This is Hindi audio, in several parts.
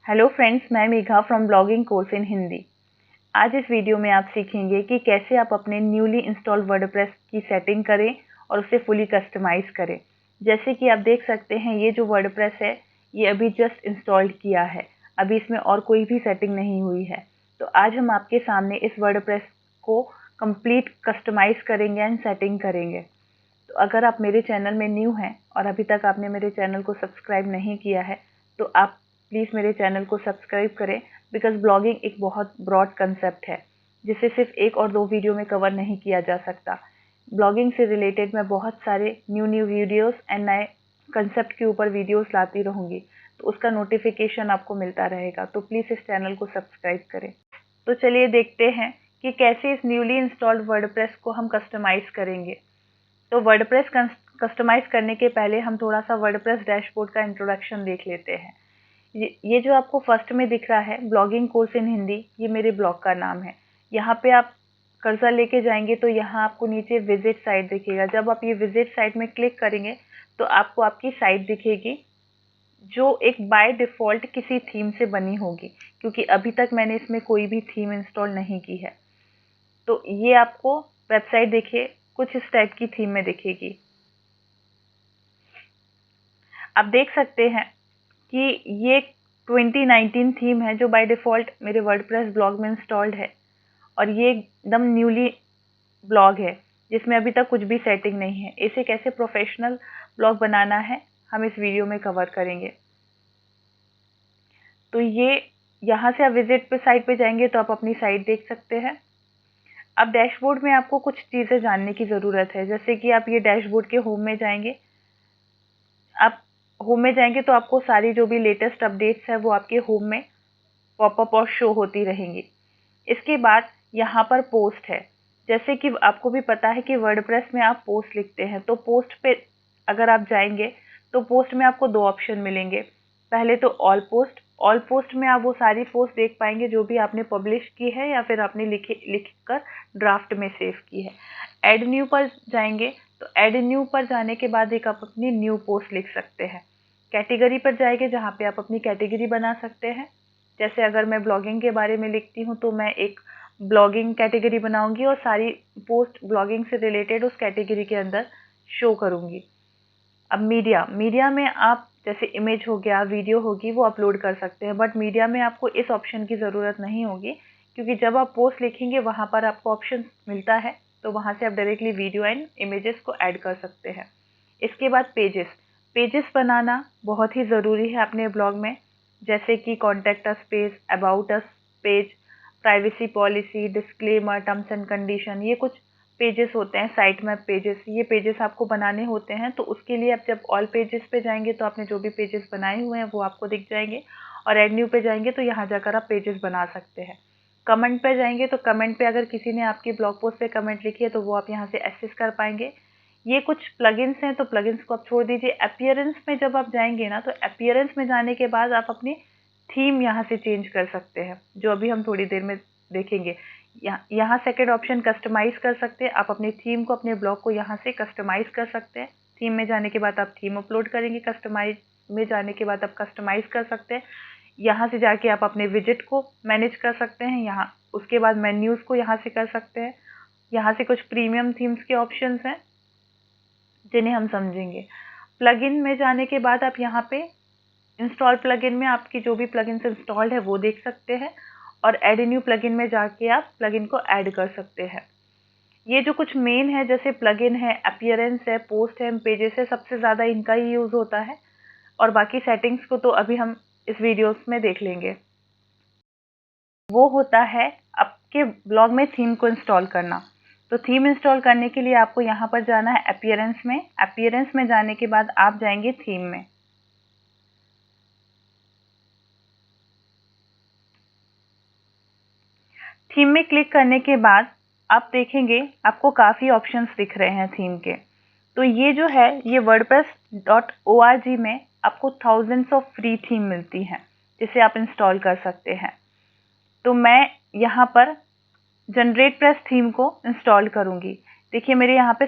हेलो फ्रेंड्स, मैं Megha from blogging course in Hindi. आज इस वीडियो में आप सीखेंगे कि कैसे आप अपने न्यूली इंस्टॉल्ड वर्डप्रेस की सेटिंग करें और उसे फुली कस्टमाइज करें। जैसे कि आप देख सकते हैं, ये जो वर्डप्रेस है ये अभी जस्ट इंस्टॉल्ड किया है, अभी इसमें और कोई भी सेटिंग नहीं हुई है। तो आज हम आपके सामने इस वर्डप्रेस को कंप्लीट कस्टमाइज करेंगे एंड सेटिंग करेंगे। तो अगर आप मेरे चैनल में न्यू हैं और अभी तक आपने मेरे चैनल को सब्सक्राइब नहीं किया है तो आप प्लीज़ मेरे चैनल को सब्सक्राइब करें, बिकॉज ब्लॉगिंग एक बहुत ब्रॉड कंसेप्ट है जिसे सिर्फ एक और दो वीडियो में कवर नहीं किया जा सकता। ब्लॉगिंग से रिलेटेड मैं बहुत सारे न्यू वीडियोस एंड नए कंसेप्ट के ऊपर वीडियोस लाती रहूँगी, तो उसका नोटिफिकेशन आपको मिलता रहेगा। तो प्लीज़ इस चैनल को सब्सक्राइब करें। तो चलिए देखते हैं कि कैसे इस न्यूली इंस्टॉल्ड वर्डप्रेस को हम कस्टमाइज़ करेंगे। तो वर्डप्रेस कस्टमाइज़ करने के पहले हम थोड़ा सा वर्डप्रेस डैशबोर्ड का इंट्रोडक्शन देख लेते हैं। ये जो आपको फर्स्ट में दिख रहा है ब्लॉगिंग कोर्स इन हिंदी, ये मेरे ब्लॉग का नाम है। यहाँ पे आप कर्सर लेके जाएंगे तो यहाँ आपको नीचे विजिट साइट दिखेगा। जब आप ये विजिट साइट में क्लिक करेंगे तो आपको आपकी साइट दिखेगी जो एक बाय डिफ़ॉल्ट किसी थीम से बनी होगी, क्योंकि अभी तक मैंने इसमें कोई भी थीम इंस्टॉल नहीं की है। तो ये आपको वेबसाइट देखिए कुछ इस टाइप की थीम में दिखेगी। आप देख सकते हैं कि ये 2019 थीम है जो बाय डिफ़ॉल्ट मेरे वर्डप्रेस ब्लॉग में इंस्टॉल्ड है, और ये एकदम न्यूली ब्लॉग है जिसमें अभी तक कुछ भी सेटिंग नहीं है। इसे कैसे प्रोफेशनल ब्लॉग बनाना है हम इस वीडियो में कवर करेंगे। तो ये यहाँ से आप विजिट पे साइट पे जाएंगे तो आप अपनी साइट देख सकते हैं। अब डैशबोर्ड में आपको कुछ चीज़ें जानने की ज़रूरत है, जैसे कि आप ये डैशबोर्ड के होम में जाएंगे। आप होम में जाएंगे तो आपको सारी जो भी लेटेस्ट अपडेट्स है वो आपके होम में पॉपअप और शो होती रहेंगी। इसके बाद यहाँ पर पोस्ट है। जैसे कि आपको भी पता है कि वर्डप्रेस में आप पोस्ट लिखते हैं, तो पोस्ट पे अगर आप जाएंगे तो पोस्ट में आपको दो ऑप्शन मिलेंगे। पहले तो ऑल पोस्ट में आप वो सारी पोस्ट देख पाएंगे जो भी आपने पब्लिश की है या फिर आपने लिख कर ड्राफ्ट में सेव की है। ऐड न्यू पर जाएंगे तो ऐड न्यू पर जाने के बाद एक आप अपनी न्यू पोस्ट लिख सकते हैं। कैटेगरी पर जाएंगे जहाँ पे आप अपनी कैटेगरी बना सकते हैं। जैसे अगर मैं ब्लॉगिंग के बारे में लिखती हूँ तो मैं एक ब्लॉगिंग कैटेगरी बनाऊंगी और सारी पोस्ट ब्लॉगिंग से रिलेटेड उस कैटेगरी के अंदर शो करूंगी। अब मीडिया में आप जैसे इमेज हो गया, वीडियो होगी, वो अपलोड कर सकते हैं, बट मीडिया में आपको इस ऑप्शन की ज़रूरत नहीं होगी, क्योंकि जब आप पोस्ट लिखेंगे वहाँ पर आपको ऑप्शन मिलता है, तो वहाँ से आप डायरेक्टली वीडियो एंड इमेजेस को ऐड कर सकते हैं। इसके बाद पेजेस बनाना बहुत ही ज़रूरी है अपने ब्लॉग में, जैसे कि contact us page, about us page, privacy policy, disclaimer, terms and condition, ये कुछ पेजेस होते हैं। साइट मैप पेजेस, ये पेजेस आपको बनाने होते हैं। तो उसके लिए आप जब ऑल पेजेस पे जाएंगे तो आपने जो भी पेजेस बनाए हुए हैं वो आपको दिख जाएंगे, और ऐड न्यू पे जाएंगे तो यहाँ जाकर आप पेजेस बना सकते हैं। कमेंट पे जाएंगे तो कमेंट पे अगर किसी ने आपकी ब्लॉग पोस्ट पे कमेंट लिखी है तो वो आप यहाँ से एक्सेस कर पाएंगे। ये कुछ प्लगइन्स हैं तो प्लगइन्स को आप छोड़ दीजिए। अपीयरेंस में जब आप जाएंगे ना, तो अपीयरेंस में जाने के बाद आप अपनी थीम यहाँ से चेंज कर सकते हैं, जो अभी हम थोड़ी देर में देखेंगे। यहाँ सेकेंड ऑप्शन कस्टमाइज़ कर सकते हैं। आप अपनी थीम को, अपने ब्लॉग को यहाँ से कस्टमाइज़ कर सकते हैं। थीम में जाने के बाद आप थीम अपलोड करेंगे, कस्टमाइज में जाने के बाद आप कस्टमाइज़ कर सकते हैं। यहाँ से जाके आप अपने विजिट को मैनेज कर सकते हैं। यहाँ उसके बाद मेन्यूज़ को यहाँ से कर सकते हैं। यहाँ से कुछ प्रीमियम थीम्स के ऑप्शंस हैं जिन्हें हम समझेंगे। प्लगइन में जाने के बाद आप यहाँ पे इंस्टॉल प्लगइन में आपकी जो भी प्लगइन्स इंस्टॉल्ड है वो देख सकते हैं, और ऐड न्यू प्लगइन में जाके आप प्लगइन को ऐड कर सकते हैं। ये जो कुछ मेन है, जैसे प्लगइन है, अपीयरेंस है, पोस्ट है, पेजेस है, सबसे ज़्यादा इनका ही यूज़ होता है, और बाकी सेटिंग्स को तो अभी हम इस वीडियोस में देख लेंगे। वो होता है आपके ब्लॉग में थीम को इंस्टॉल करना। तो थीम इंस्टॉल करने के लिए आपको यहाँ पर जाना है अपीयरेंस में। अपीयरेंस में जाने के बाद आप जाएंगे थीम में। थीम में क्लिक करने के बाद आप देखेंगे आपको काफ़ी ऑप्शंस दिख रहे हैं थीम के। तो ये जो है, ये wordpress.org में आपको थाउजेंड्स ऑफ फ्री थीम मिलती हैं जिसे आप इंस्टॉल कर सकते हैं। तो मैं यहाँ पर जनरेट प्रेस थीम को इंस्टॉल करूँगी। देखिए मेरे यहाँ पे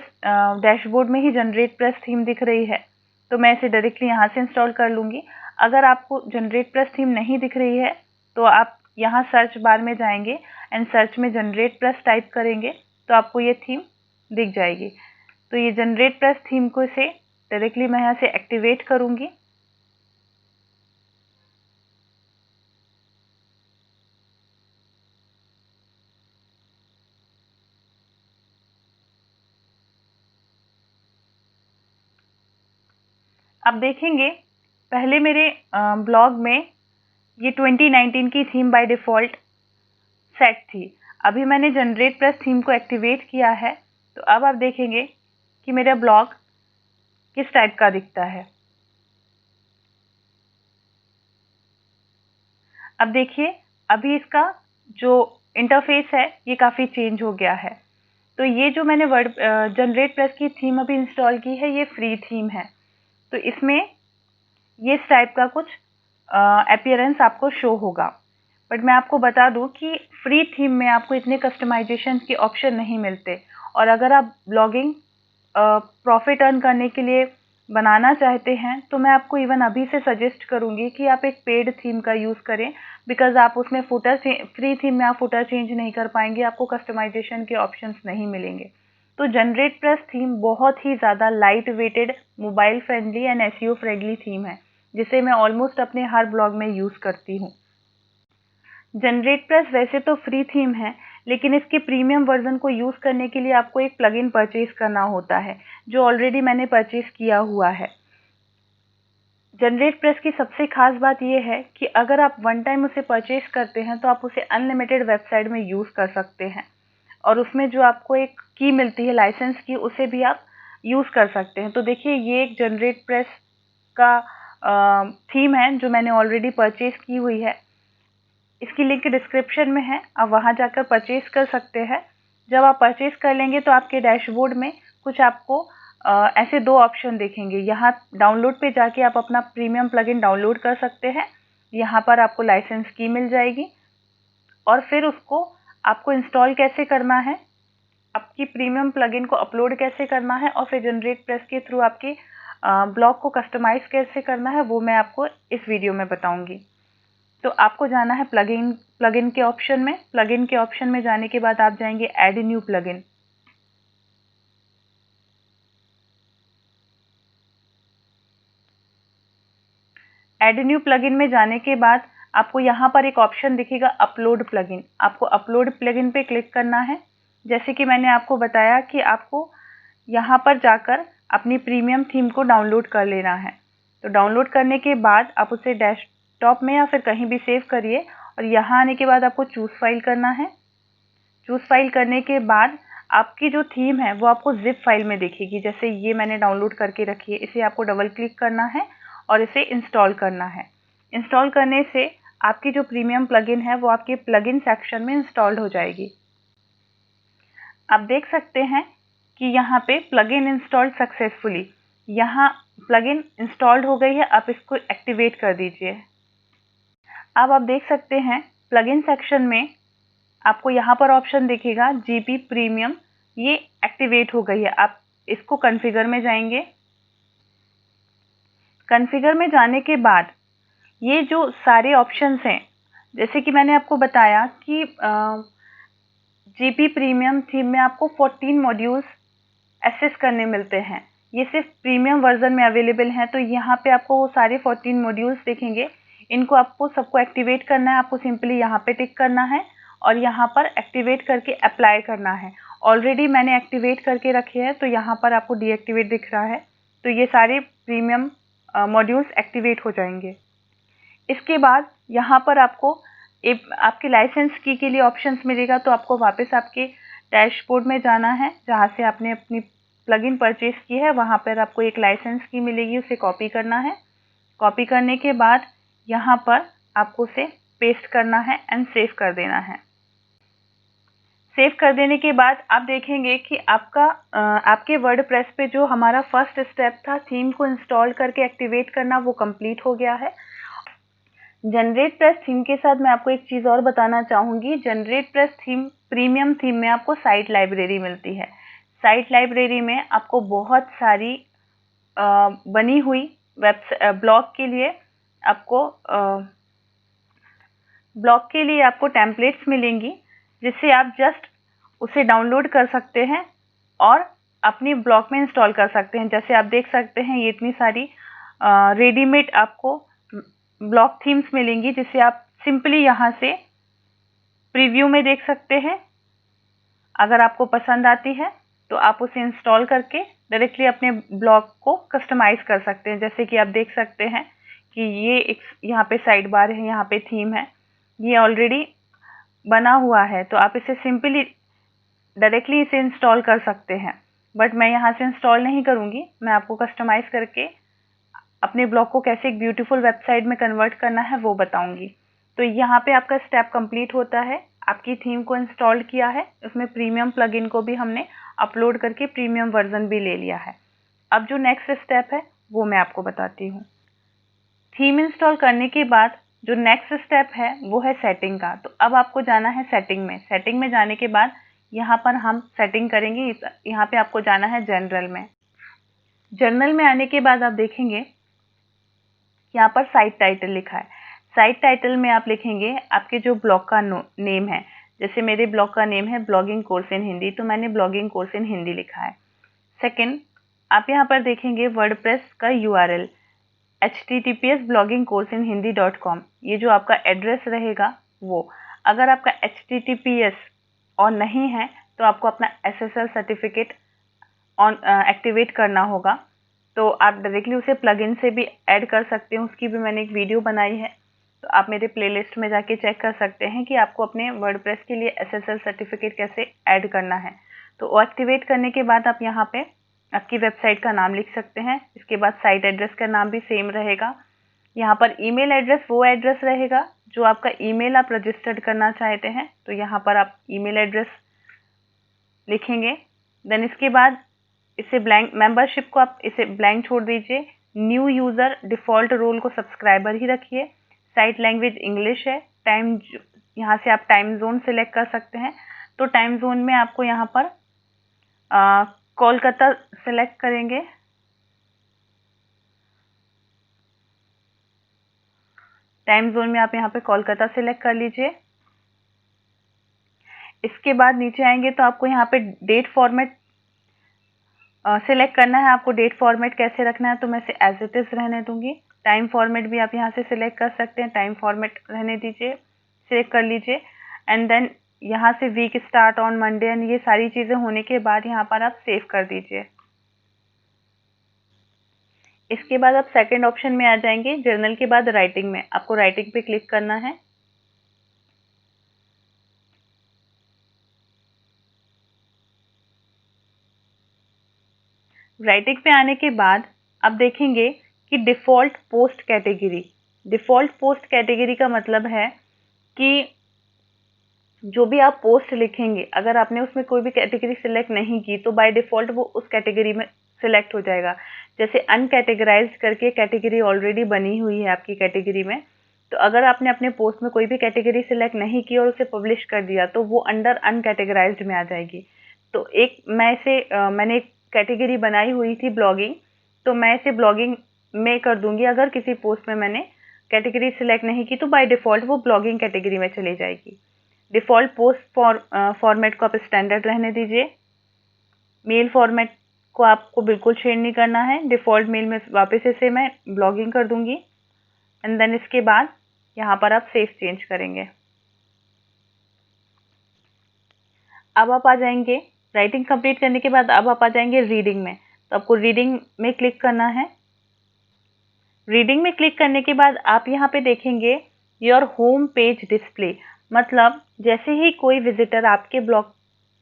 डैशबोर्ड में ही जनरेट प्रेस थीम दिख रही है, तो मैं इसे डायरेक्टली यहाँ से इंस्टॉल कर लूँगी। अगर आपको जनरेट प्लस थीम नहीं दिख रही है तो आप यहाँ सर्च बार में जाएंगे एंड सर्च में जनरेट प्लस टाइप करेंगे तो आपको ये थीम दिख जाएगी। तो ये जनरेट प्लस थीम को से डायरेक्टली मैं यहाँ से एक्टिवेट करूँगी। अब देखेंगे पहले मेरे ब्लॉग में ये 2019 की थीम बाय डिफ़ॉल्ट सेट थी। अभी मैंने जनरेट प्लस थीम को एक्टिवेट किया है तो अब आप देखेंगे कि मेरा ब्लॉग किस टाइप का दिखता है। अब देखिए अभी इसका जो इंटरफेस है ये काफ़ी चेंज हो गया है। तो ये जो मैंने वर्ड जनरेट प्लस की थीम अभी इंस्टॉल की है ये फ्री थीम है। तो इसमें ये इस टाइप का कुछ अपीयरेंस आपको शो होगा। बट मैं आपको बता दूं कि फ्री थीम में आपको इतने कस्टमाइजेशन के ऑप्शन नहीं मिलते और अगर आप ब्लॉगिंग प्रॉफिट अर्न करने के लिए बनाना चाहते हैं तो मैं आपको इवन अभी से सजेस्ट करूंगी कि आप एक पेड थीम का यूज़ करें, बिकॉज आप उसमें फुटर फ्री थीम में आप फुटर चेंज नहीं कर पाएंगे, आपको कस्टमाइजेशन के ऑप्शंस नहीं मिलेंगे। तो जनरेट प्लस थीम बहुत ही ज़्यादा light weighted, mobile friendly and SEO friendly theme है जिसे मैं ऑलमोस्ट अपने हर ब्लॉग में यूज़ करती हूँ। जनरेट प्लस वैसे तो फ्री थीम है लेकिन इसके प्रीमियम वर्जन को यूज़ करने के लिए आपको एक प्लगइन परचेज करना होता है जो ऑलरेडी मैंने परचेज किया हुआ है। जनरेट प्लस की सबसे खास बात यह है कि अगर आप वन टाइम उसे परचेज करते हैं तो आप उसे अनलिमिटेड वेबसाइट में यूज़ कर सकते हैं और उसमें जो आपको एक की मिलती है लाइसेंस की उसे भी आप यूज़ कर सकते हैं। तो देखिए ये एक जनरेट प्लस का थीम है जो मैंने ऑलरेडी परचेज की हुई है। इसकी लिंक डिस्क्रिप्शन में है, आप वहां जाकर परचेज कर सकते हैं। जब आप परचेज कर लेंगे तो आपके डैशबोर्ड में कुछ आपको ऐसे दो ऑप्शन दिखेंगे। यहाँ डाउनलोड पे जाके आप अपना प्रीमियम प्लगइन डाउनलोड कर सकते हैं, यहाँ पर आपको लाइसेंस की मिल जाएगी और फिर उसको आपको इंस्टॉल कैसे करना है, आपकी प्रीमियम प्लगइन को अपलोड कैसे करना है और फिर जनरेट प्लस के थ्रू आपके ब्लॉग को कस्टमाइज कैसे करना है वो मैं आपको इस वीडियो में बताऊंगी। तो आपको जाना है प्लगइन के ऑप्शन में। प्लगइन के ऑप्शन में जाने के बाद आप जाएंगे add new plugin. Add new plugin में जाने के बाद आपको यहाँ पर एक ऑप्शन दिखेगा अपलोड प्लगइन। आपको अपलोड प्लगइन पे क्लिक करना है। जैसे कि मैंने आपको बताया कि आपको यहाँ पर जाकर अपनी प्रीमियम थीम को डाउनलोड कर लेना है। तो डाउनलोड करने के बाद आप उसे डेस्कटॉप में या फिर कहीं भी सेव करिए और यहाँ आने के बाद आपको चूज़ फाइल करना है। चूज़ फाइल करने के बाद आपकी जो थीम है वो आपको जिप फाइल में दिखेगी। जैसे ये मैंने डाउनलोड करके रखी है, इसे आपको डबल क्लिक करना है और इसे इंस्टॉल करना है। इंस्टॉल करने से आपकी जो प्रीमियम प्लगइन है वो आपके प्लगइन सेक्शन में इंस्टॉल्ड हो जाएगी। आप देख सकते हैं कि यहाँ पे प्लगइन इंस्टॉल्ड सक्सेसफुली, यहाँ प्लगइन इंस्टॉल्ड हो गई है। आप इसको एक्टिवेट कर दीजिए। अब आप देख सकते हैं प्लगइन सेक्शन में आपको यहाँ पर ऑप्शन दिखेगा जीपी प्रीमियम, ये एक्टिवेट हो गई है। आप इसको कॉन्फ़िगर में जाएंगे। कॉन्फ़िगर में जाने के बाद ये जो सारे ऑप्शंस हैं, जैसे कि मैंने आपको बताया कि जीपी प्रीमियम थीम में आपको 14 मॉड्यूल्स एक्सेस करने मिलते हैं। ये सिर्फ प्रीमियम वर्जन में अवेलेबल हैं। तो यहाँ पे आपको वो सारे 14 मॉड्यूल्स दिखेंगे। इनको आपको सबको एक्टिवेट करना है। आपको सिंपली यहाँ पे टिक करना है और यहाँ पर एक्टिवेट करके अप्लाई करना है। ऑलरेडी मैंने एक्टिवेट करके रखे हैं तो यहाँ पर आपको डीएक्टिवेट दिख रहा है। तो ये सारे प्रीमियम मॉड्यूल्स एक्टिवेट हो जाएंगे। इसके बाद यहाँ पर आपको आपके लाइसेंस की के लिए ऑप्शंस मिलेगा। तो आपको वापस आपके डैशबोर्ड में जाना है जहाँ से आपने अपनी प्लगइन परचेज की है। वहाँ पर आपको एक लाइसेंस की मिलेगी, उसे कॉपी करना है। कॉपी करने के बाद यहाँ पर आपको उसे पेस्ट करना है एंड सेव कर देना है। सेव कर देने के बाद आप देखेंगे कि आपके वर्डप्रेस पे जो हमारा फर्स्ट स्टेप था थीम को इंस्टॉल करके एक्टिवेट करना, वो कंप्लीट हो गया है। जनरेट प्लस थीम के साथ मैं आपको एक चीज़ और बताना चाहूँगी। Generate plus theme premium theme में आपको साइट लाइब्रेरी मिलती है। साइट लाइब्रेरी में आपको बहुत सारी बनी हुई ब्लॉग के लिए आपको ब्लॉग के लिए आपको टेम्पलेट्स मिलेंगी, जिससे आप जस्ट उसे डाउनलोड कर सकते हैं और अपनी ब्लॉग में इंस्टॉल कर सकते हैं। जैसे आप देख सकते हैं ये इतनी सारी रेडीमेड आपको ब्लॉग थीम्स मिलेंगी, जिसे आप सिंपली यहाँ से प्रीव्यू में देख सकते हैं। अगर आपको पसंद आती है तो आप उसे इंस्टॉल करके डायरेक्टली अपने ब्लॉग को कस्टमाइज़ कर सकते हैं। जैसे कि आप देख सकते हैं कि ये एक यहाँ पे साइड बार है, यहाँ पे थीम है, ये ऑलरेडी बना हुआ है, तो आप इसे सिंपली डायरेक्टली इसे इंस्टॉल कर सकते हैं। बट मैं यहाँ से इंस्टॉल नहीं करूँगी, मैं आपको कस्टमाइज़ करके अपने ब्लॉग को कैसे एक ब्यूटीफुल वेबसाइट में कन्वर्ट करना है वो बताऊँगी। तो यहाँ पे आपका स्टेप कंप्लीट होता है, आपकी थीम को इंस्टॉल किया है, उसमें प्रीमियम प्लगइन को भी हमने अपलोड करके प्रीमियम वर्जन भी ले लिया है। अब जो नेक्स्ट स्टेप है वो मैं आपको बताती हूँ। थीम इंस्टॉल करने के बाद जो नेक्स्ट स्टेप है वो है सेटिंग का। तो अब आपको जाना है सेटिंग में। सेटिंग में जाने के बाद यहाँ पर हम सेटिंग करेंगे। यहाँ पे आपको जाना है जनरल में। जनरल में आने के बाद आप देखेंगे यहाँ पर साइट टाइटल लिखा है। साइट टाइटल में आप लिखेंगे आपके जो ब्लॉग का नेम है। जैसे मेरे ब्लॉग का नेम है ब्लॉगिंग कोर्स इन हिंदी, तो मैंने ब्लॉगिंग कोर्स इन हिंदी लिखा है। सेकंड, आप यहाँ पर देखेंगे वर्डप्रेस का URL https://bloggingcoursehinhindi.com, ये जो आपका एड्रेस रहेगा वो। अगर आपका https और नहीं है तो आपको अपना SSL सर्टिफिकेट ऑन एक्टिवेट करना होगा। तो आप डायरेक्टली उसे प्लगइन से भी ऐड कर सकते हैं, उसकी भी मैंने एक वीडियो बनाई है, तो आप मेरे प्लेलिस्ट में जाके चेक कर सकते हैं कि आपको अपने वर्डप्रेस के लिए SSL सर्टिफिकेट कैसे ऐड करना है। तो वो एक्टिवेट करने के बाद आप यहाँ पे आपकी वेबसाइट का नाम लिख सकते हैं। इसके बाद साइट एड्रेस का नाम भी सेम रहेगा। यहाँ पर ईमेल एड्रेस वो एड्रेस रहेगा जो आपका ईमेल आप रजिस्टर्ड करना चाहते हैं, तो यहाँ पर आप ईमेल एड्रेस लिखेंगे। देन इसके बाद इसे ब्लैंक, मेंबरशिप को आप इसे ब्लैंक छोड़ दीजिए। न्यू यूज़र डिफ़ॉल्ट रोल को सब्सक्राइबर ही रखिए। साइट लैंग्वेज इंग्लिश है। टाइम, यहाँ से आप टाइम जोन सेलेक्ट कर सकते हैं। तो टाइम जोन में आपको यहाँ पर कोलकाता सेलेक्ट करेंगे। टाइम जोन में आप यहाँ पे कोलकाता सेलेक्ट कर लीजिए। इसके बाद नीचे आएंगे तो आपको यहाँ पे डेट फॉर्मेट सिलेक्ट करना है। आपको डेट फॉर्मेट कैसे रखना है, तो मैं इसे एज इट इज़ रहने दूंगी। टाइम फॉर्मेट भी आप यहाँ से सिलेक्ट कर सकते हैं, टाइम फॉर्मेट रहने दीजिए, सिलेक्ट कर लीजिए। एंड देन यहाँ से week start on Monday and ये सारी चीज़ें होने के बाद यहाँ पर आप सेव कर दीजिए। इसके बाद आप सेकंड ऑप्शन में आ जाएंगे। जर्नल के बाद राइटिंग में आपको राइटिंग पे क्लिक करना है। राइटिंग पे आने के बाद आप देखेंगे कि default post category. Default post category का मतलब है कि जो भी आप पोस्ट लिखेंगे, अगर आपने उसमें कोई भी कैटेगरी सिलेक्ट नहीं की तो बाय डिफ़ॉल्ट वो उस कैटेगरी में सिलेक्ट हो जाएगा। जैसे अनकैटेगराइज्ड करके कैटेगरी ऑलरेडी बनी हुई है आपकी कैटेगरी में, तो अगर आपने अपने पोस्ट में कोई भी कैटेगरी सिलेक्ट नहीं की और उसे पब्लिश कर दिया तो वो अंडर अनकैटेगराइज्ड में आ जाएगी। तो मैंने एक कैटेगरी बनाई हुई थी ब्लॉगिंग, तो मैं इसे ब्लॉगिंग में कर दूंगी। अगर किसी पोस्ट में मैंने कैटेगरी सिलेक्ट नहीं की तो बाय डिफ़ॉल्ट वो ब्लॉगिंग कैटेगरी में चली जाएगी। डिफ़ॉल्ट पोस्ट फॉर्मेट को आप स्टैंडर्ड रहने दीजिए। मेल फॉर्मेट को आपको बिल्कुल चेंज नहीं करना है। डिफ़ॉल्ट मेल में वापस इसे मैं ब्लॉगिंग कर दूंगी एंड देन इसके बाद यहाँ पर आप सेव चेंज करेंगे। अब आप आ जाएंगे राइटिंग कंप्लीट करने के बाद, अब आप आ जाएंगे रीडिंग में। तो आपको रीडिंग में क्लिक करना है। रीडिंग में क्लिक करने के बाद आप यहाँ पे देखेंगे योर होम पेज डिस्प्ले, मतलब जैसे ही कोई विजिटर आपके ब्लॉग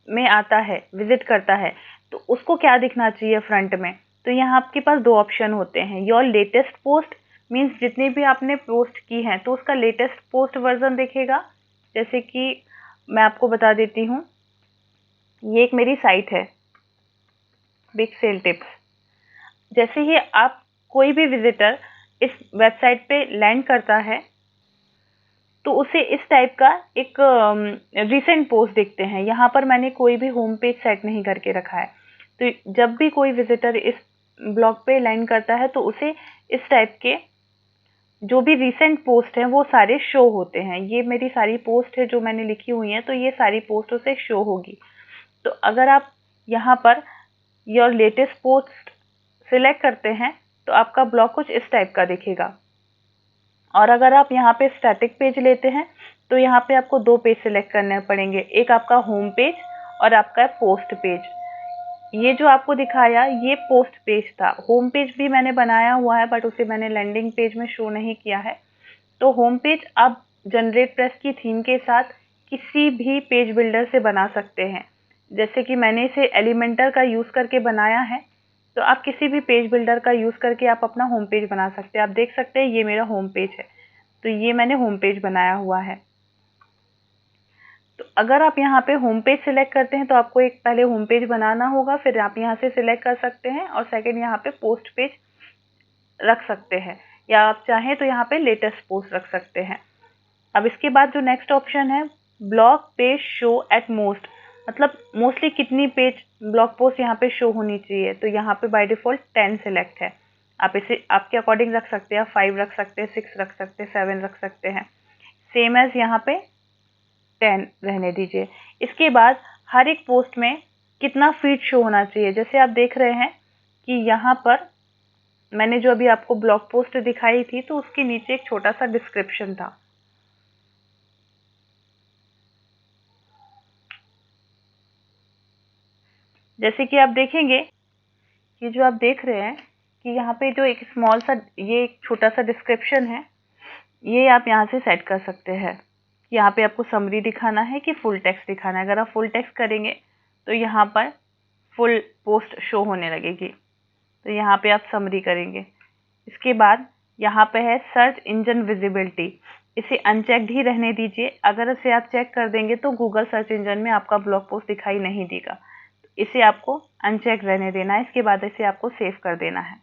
में आता है, विजिट करता है, तो उसको क्या दिखना चाहिए फ्रंट में। तो यहाँ आपके पास दो ऑप्शन होते हैं। योर लेटेस्ट पोस्ट मीन्स जितनी भी आपने पोस्ट की हैं तो उसका लेटेस्ट पोस्ट वर्जन दिखेगा। जैसे कि मैं आपको बता देती हूँ, ये एक मेरी साइट है बिग सेल टिप्स। जैसे ही आप कोई भी विजिटर इस वेबसाइट पे लैंड करता है तो उसे इस टाइप का एक रिसेंट पोस्ट दिखते हैं। यहाँ पर मैंने कोई भी होम पेज सेट नहीं करके रखा है, तो जब भी कोई विजिटर इस ब्लॉग पे लैंड करता है तो उसे इस टाइप के जो भी रिसेंट पोस्ट हैं वो सारे शो होते हैं। ये मेरी सारी पोस्ट है जो मैंने लिखी हुई हैं, तो ये सारी पोस्टों से शो होगी। तो अगर आप यहाँ per your latest post select करते हैं तो आपका ब्लॉग कुछ इस टाइप का दिखेगा। और अगर आप यहाँ पे स्टैटिक पेज लेते हैं तो यहाँ पे आपको दो पेज सिलेक्ट करने पड़ेंगे, एक आपका होम पेज और आपका पोस्ट पेज। ये जो आपको दिखाया ये पोस्ट पेज था। होम पेज भी मैंने बनाया हुआ है बट उसे मैंने लैंडिंग पेज में शो नहीं किया है। तो होम पेज आप जनरेट प्रेस की थीम के साथ किसी भी पेज बिल्डर से बना सकते हैं। जैसे कि मैंने इसे एलिमेंटर का यूज़ करके बनाया है, तो आप किसी भी पेज बिल्डर का यूज़ करके आप अपना होम पेज बना सकते हैं। आप देख सकते हैं ये मेरा होम पेज है, तो ये मैंने होम पेज बनाया हुआ है। तो अगर आप यहाँ पे होम पेज सिलेक्ट करते हैं तो आपको एक पहले होम पेज बनाना होगा, फिर आप यहाँ से सिलेक्ट कर सकते हैं और सेकंड यहाँ पे पोस्ट पेज रख सकते हैं, या आप चाहें तो यहाँ पे लेटेस्ट पोस्ट रख सकते हैं। अब इसके बाद जो नेक्स्ट ऑप्शन है blog page show at most, मतलब मोस्टली कितनी पेज ब्लॉग पोस्ट यहाँ पे शो होनी चाहिए। तो यहाँ पे बाय डिफ़ॉल्ट 10 सिलेक्ट है। आप इसे आपके अकॉर्डिंग रख सकते हैं, 5 रख सकते हैं, 6 रख सकते हैं, 7 रख सकते हैं। सेम एज यहाँ पे 10 रहने दीजिए। इसके बाद हर एक पोस्ट में कितना फीड शो होना चाहिए। जैसे आप देख रहे हैं कि यहाँ पर मैंने जो अभी आपको ब्लॉग पोस्ट दिखाई थी तो उसके नीचे एक छोटा सा डिस्क्रिप्शन था। जैसे कि आप देखेंगे कि जो आप देख रहे हैं कि यहाँ पे जो एक स्मॉल सा ये एक छोटा सा डिस्क्रिप्शन है, ये आप यहाँ से सेट कर सकते हैं कि यहाँ पे आपको समरी दिखाना है कि फुल टेक्स्ट दिखाना है। अगर आप फुल टेक्स्ट करेंगे तो यहाँ पर फुल पोस्ट शो होने लगेगी, तो यहाँ पे आप समरी करेंगे। इसके बाद यहाँ पे है सर्च इंजन विजिबिलिटी, इसे अनचेक्ड ही रहने दीजिए। अगर इसे आप चेक कर देंगे तो गूगल सर्च इंजन में आपका ब्लॉग पोस्ट दिखाई नहीं देगा, इसे आपको अनचेक रहने देना है। इसके बाद इसे आपको सेव कर देना है।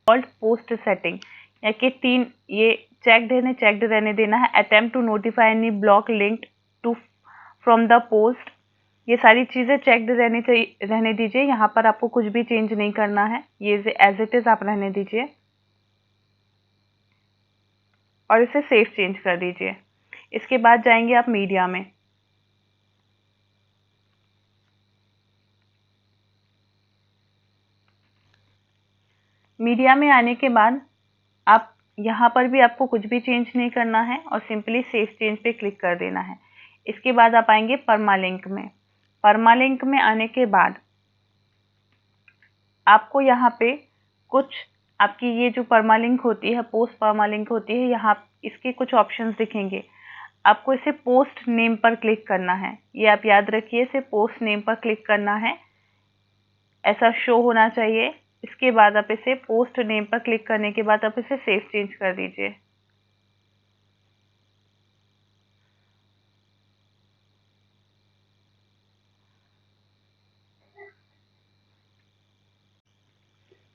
डिफ़ॉल्ट पोस्ट सेटिंग या कि 3 ये चेक्ड रहने देना है। Attempt to notify any block linked to from the post, ये सारी चीज़ें चेक्ड रहने दीजिए। यहाँ पर आपको कुछ भी चेंज नहीं करना है, ये एज इट इज़ आप रहने दीजिए और इसे सेव चेंज कर दीजिए। इसके बाद जाएंगे आप मीडिया में। मीडिया में आने के बाद आप यहाँ पर भी आपको कुछ भी चेंज नहीं करना है और सिंपली सेव चेंज पे क्लिक कर देना है। इसके बाद आप आएंगे परमालिंक में। परमालिंक में आने के बाद आपको यहाँ पे कुछ आपकी ये जो परमालिंक होती है, पोस्ट परमालिंक होती है, यहाँ इसके कुछ ऑप्शंस दिखेंगे। आपको इसे पोस्ट नेम पर क्लिक करना है, ये आप याद रखिए, इसे पोस्ट नेम पर क्लिक करना है, ऐसा शो होना चाहिए। इसके बाद आप इसे पोस्ट नेम पर क्लिक करने के बाद आप इसे सेव चेंज कर दीजिए।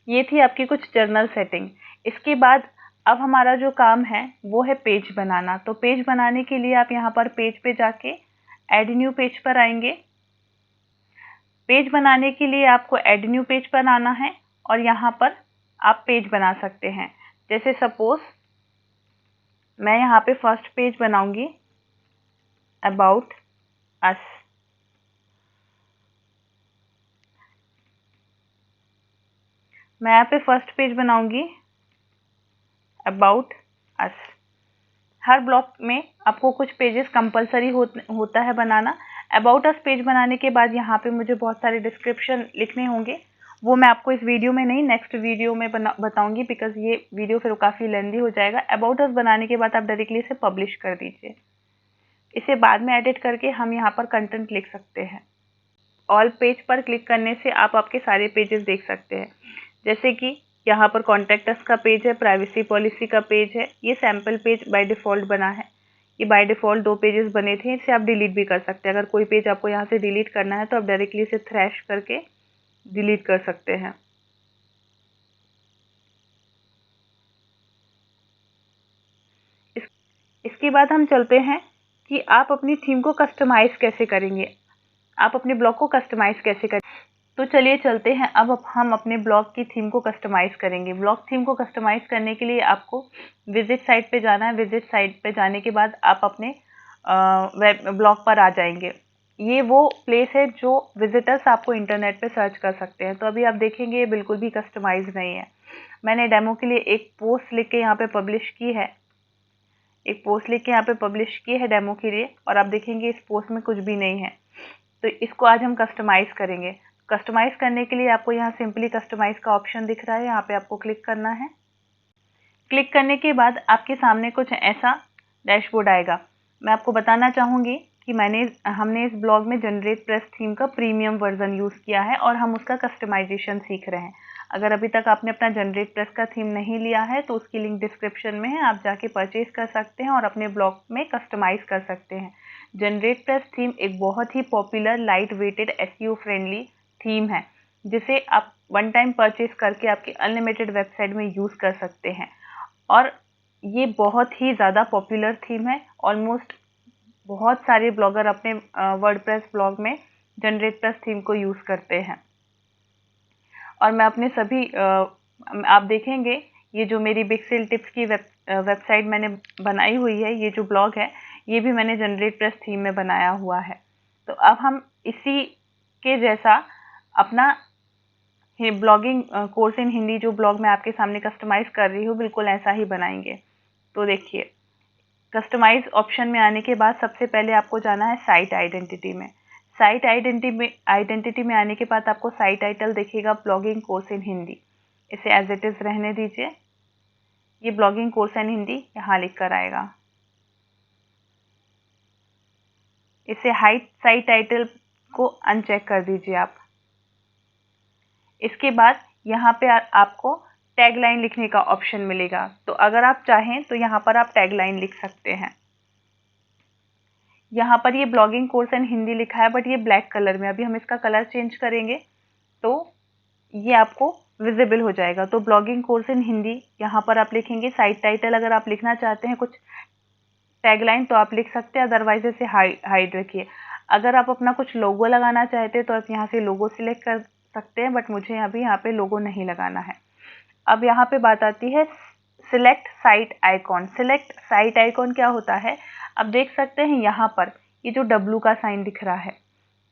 ये थी आपकी कुछ जर्नल सेटिंग। इसके बाद अब हमारा जो काम है वो है पेज बनाना। तो पेज बनाने के लिए आप यहाँ पर पेज पे जाके ऐड न्यू पेज पर आएंगे। पेज बनाने के लिए आपको ऐड न्यू पेज पर आना है और यहाँ पर आप पेज बना सकते हैं। जैसे सपोज मैं यहाँ पे फर्स्ट पेज बनाऊंगी अबाउट अस। मैं यहाँ पे फर्स्ट पेज बनाऊंगी अबाउट अस। हर ब्लॉग में आपको कुछ पेजेस कंपलसरी होता है बनाना। अबाउट अस पेज बनाने के बाद यहाँ पे मुझे बहुत सारे डिस्क्रिप्शन लिखने होंगे, वो मैं आपको इस वीडियो में नहीं नेक्स्ट वीडियो में बताऊंगी, बिकॉज ये वीडियो फिर काफ़ी लेंदी हो जाएगा। अबाउट अस बनाने के बाद आप डायरेक्टली इसे पब्लिश कर दीजिए। इसे बाद में एडिट करके हम यहाँ पर कंटेंट लिख सकते हैं। ऑल पेज पर क्लिक करने से आप आपके सारे पेजेस देख सकते हैं। जैसे कि यहाँ पर कॉन्टैक्ट अस का पेज है, प्राइवेसी पॉलिसी का पेज है, ये सैम्पल पेज बाय डिफ़ॉल्ट बना है। ये बाय डिफ़ॉल्ट 2 पेजेस बने थे, इसे आप डिलीट भी कर सकते हैं। अगर कोई पेज आपको यहाँ से डिलीट करना है तो आप डायरेक्टली इसे थ्रैश करके डिलीट कर सकते हैं। इसके बाद हम चलते हैं कि आप अपनी थीम को कस्टमाइज़ कैसे करेंगे, आप अपने ब्लॉग को कस्टमाइज़ कैसे करें। तो चलिए चलते हैं, अब हम अपने ब्लॉग की थीम को कस्टमाइज़ करेंगे। ब्लॉग थीम को कस्टमाइज़ करने के लिए आपको विजिट साइट पे जाना है। विजिट साइट पे जाने के बाद आप अपने वेब ब्लॉग पर आ जाएंगे। ये वो प्लेस है जो विजिटर्स आपको इंटरनेट पे सर्च कर सकते हैं। तो अभी आप देखेंगे ये बिल्कुल भी कस्टमाइज़ नहीं है। मैंने डेमो के लिए एक पोस्ट लिख के यहाँ पे पब्लिश की है, डेमो के लिए, और आप देखेंगे इस पोस्ट में कुछ भी नहीं है। तो इसको आज हम कस्टमाइज़ करेंगे। कस्टमाइज़ करने के लिए आपको यहाँ सिंपली कस्टमाइज़ का ऑप्शन दिख रहा है, यहाँ पे आपको क्लिक करना है। क्लिक करने के बाद आपके सामने कुछ ऐसा डैशबोर्ड आएगा। मैं आपको बताना चाहूँगी कि हमने इस ब्लॉग में जनरेट थीम का प्रीमियम वर्जन यूज़ किया है और हम उसका कस्टमाइजेशन सीख रहे हैं। अगर अभी तक आपने अपना जनरेट का थीम नहीं लिया है तो उसकी लिंक डिस्क्रिप्शन में है, आप जाके परचेज कर सकते हैं और अपने ब्लॉग में कस्टमाइज़ कर सकते हैं। जनरेट थीम एक बहुत ही popular light weighted SEO friendly theme है, जिसे आप वन टाइम परचेज करके आपकी अनलिमिटेड वेबसाइट में यूज़ कर सकते हैं। और ये बहुत ही ज़्यादा पॉपुलर थीम है। ऑलमोस्ट बहुत सारे ब्लॉगर अपने वर्डप्रेस ब्लॉग में जनरेट थीम को यूज़ करते हैं। और मैं अपने सभी आप देखेंगे ये जो मेरी बिग सेल टिप्स की वेबसाइट मैंने बनाई हुई है, ये जो ब्लॉग है ये भी मैंने जनरेट थीम में बनाया हुआ है। तो अब हम इसी के जैसा अपना ब्लॉगिंग कोर्स इन हिंदी जो ब्लॉग मैं आपके सामने कस्टमाइज़ कर रही हूँ, बिल्कुल ऐसा ही बनाएंगे। तो देखिए, कस्टमाइज़ ऑप्शन में आने के बाद सबसे पहले आपको जाना है साइट आइडेंटिटी में। साइट आइडेंटिटी में आने के बाद आपको साइट टाइटल दिखेगा ब्लॉगिंग कोर्स इन हिंदी। इसे एज इट इज़ रहने दीजिए। ये ब्लॉगिंग कोर्स इन हिंदी यहाँ लिख कर आएगा। इसे साइट टाइटल को अनचेक कर दीजिए आप। इसके बाद यहाँ पे आपको टैगलाइन लिखने का ऑप्शन मिलेगा। तो अगर आप चाहें तो यहाँ पर आप टैगलाइन लिख सकते हैं। यहाँ पर ये ब्लॉगिंग कोर्स इन हिंदी लिखा है बट ये ब्लैक कलर में, अभी हम इसका कलर चेंज करेंगे तो ये आपको विजिबल हो जाएगा। तो ब्लॉगिंग कोर्स इन हिंदी यहाँ पर आप लिखेंगे। साइट टाइटल अगर आप लिखना चाहते हैं कुछ टैगलाइन तो आप लिख सकते हैं, अदरवाइज इसे हाइड रखिए। अगर आप अपना कुछ लोगो लगाना चाहते हैं तो आप यहाँ से लोगो सिलेक्ट कर सकते हैं, बट मुझे अभी यहाँ पे लोगो नहीं लगाना है। अब यहाँ पे बात आती है select site icon. Select site icon क्या होता है, आप देख सकते हैं यहाँ पर ये जो W का साइन दिख रहा है,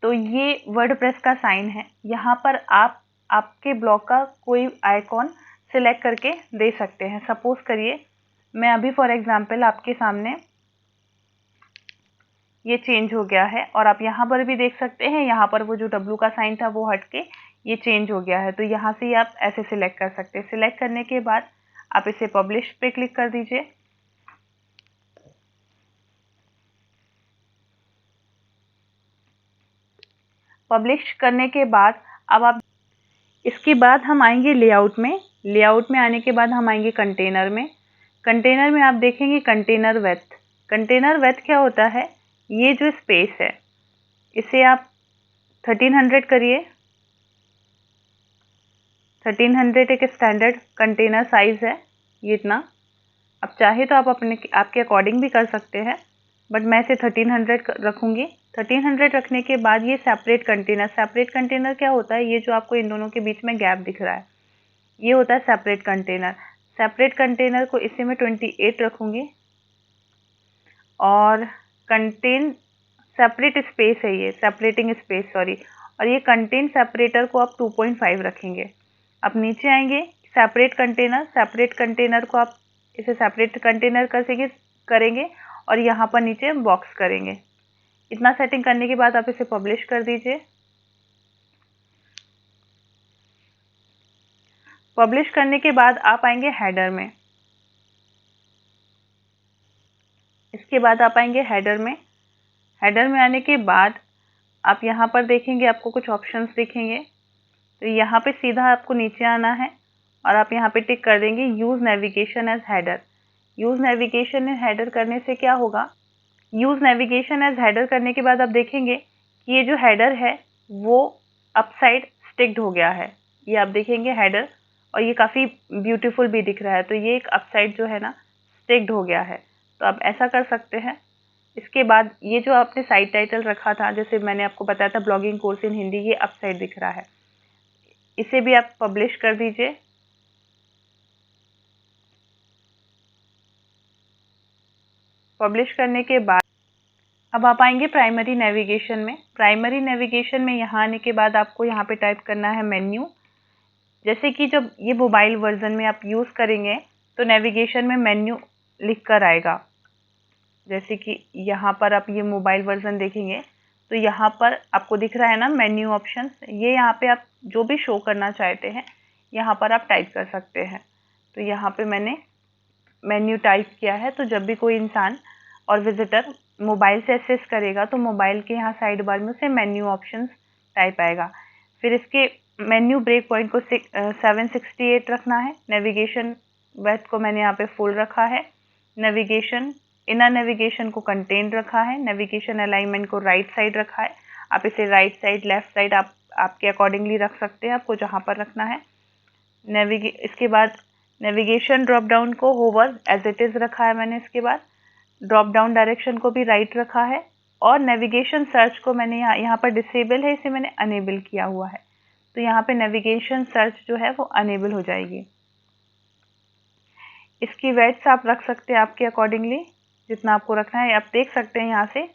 तो ये वर्डप्रेस का साइन है। यहाँ पर आप आपके ब्लॉग का कोई आइकॉन सिलेक्ट करके दे सकते हैं। सपोज करिए मैं अभी फॉर एग्जांपल आपके सामने ये चेंज हो गया है और आप यहाँ पर भी देख सकते हैं, यहाँ पर वो जो W का साइन था वो हट के ये चेंज हो गया है। तो यहाँ से आप ऐसे सिलेक्ट कर सकते हैं। सिलेक्ट करने के बाद आप इसे पब्लिश पे क्लिक कर दीजिए। पब्लिश करने के बाद अब आप इसके बाद हम आएंगे लेआउट में। लेआउट में आने के बाद हम आएंगे कंटेनर में। कंटेनर में आप देखेंगे कंटेनर विड्थ। कंटेनर विड्थ क्या होता है, ये जो स्पेस है इसे आप 1300 करिए। 1300 एक स्टैंडर्ड कंटेनर साइज़ है, ये इतना। अब चाहे तो आप आपके अकॉर्डिंग भी कर सकते हैं, बट मैं इसे 1300 रखूँगी। 1300 रखने के बाद ये सेपरेट कंटेनर क्या होता है, ये जो आपको इन दोनों के बीच में गैप दिख रहा है ये होता है सेपरेट कंटेनर। सेपरेट कंटेनर को इसे मैं 28 रखूँगी। और कंटेन सेपरेट स्पेस है ये, सेपरेटिंग स्पेस सॉरी, और ये कंटेन सेपरेटर को आप 2.5 रखेंगे। अब नीचे आएंगे सेपरेट कंटेनर को आप इसे सेपरेट कंटेनर करेंगे और यहाँ पर नीचे बॉक्स करेंगे। इतना सेटिंग करने के बाद आप इसे पब्लिश कर दीजिए। पब्लिश करने के बाद आप आएंगे हेडर में। इसके बाद आप आएंगे हेडर में। हेडर में आने के बाद आप यहाँ पर देखेंगे आपको कुछ ऑप्शंस दिखेंगे। तो यहाँ पे सीधा आपको नीचे आना है और आप यहाँ पे टिक कर देंगे use navigation as header. Use navigation as header करने से क्या होगा, यूज़ नेविगेशन एज हेडर करने के बाद आप देखेंगे कि ये जो हेडर है वो अप साइड स्टिक्ड हो गया है। ये आप देखेंगे हेडर, और ये काफ़ी ब्यूटीफुल भी दिख रहा है। तो ये एक अप साइड जो है ना स्टिक्ड हो गया है। तो आप ऐसा कर सकते हैं। इसके बाद ये जो आपने साइट टाइटल रखा था, जैसे मैंने आपको बताया था ब्लॉगिंग कोर्स इन हिंदी, ये अप साइड दिख रहा है। इसे भी आप पब्लिश कर दीजिए। पब्लिश करने के बाद अब आप आएंगे प्राइमरी नेविगेशन में। प्राइमरी नेविगेशन में यहाँ आने के बाद आपको यहाँ पे टाइप करना है मेन्यू। जैसे कि जब ये मोबाइल वर्जन में आप यूज़ करेंगे तो नेविगेशन में मेन्यू लिख कर आएगा। जैसे कि यहाँ पर आप ये मोबाइल वर्जन देखेंगे तो यहाँ पर आपको दिख रहा है ना मेन्यू ऑप्शन, ये यहाँ पे आप जो भी शो करना चाहते हैं यहाँ पर आप टाइप कर सकते हैं। तो यहाँ पे मैंने मेन्यू टाइप किया है। तो जब भी कोई इंसान और विजिटर मोबाइल से एक्सेस करेगा तो मोबाइल के यहाँ साइड बार में उसे मेन्यू ऑप्शंस टाइप आएगा। फिर इसके मेन्यू ब्रेक पॉइंट को 768 रखना है। नेविगेशन वेट को मैंने यहाँ पे फुल रखा है। नेविगेशन इनर नेविगेशन को कंटेन रखा है। नेविगेशन अलाइनमेंट को राइट साइड रखा है। आप इसे राइट साइड लेफ्ट साइड आप आपके अकॉर्डिंगली रख सकते हैं, आपको जहाँ पर रखना है। इसके बाद नेविगेशन ड्रॉप डाउन को होवर एज इट इज़ रखा है मैंने। इसके बाद ड्रॉप डाउन डायरेक्शन को भी राइट रखा है। और नेविगेशन सर्च को मैंने यहाँ पर डिसेबल है, इसे मैंने अनेबल किया हुआ है। तो यहाँ पे नेविगेशन सर्च जो है वो अनेबल हो जाएगी। इसकी वेट्स आप रख सकते हैं आपके अकॉर्डिंगली, जितना आपको रखना है। आप देख सकते हैं यहाँ से,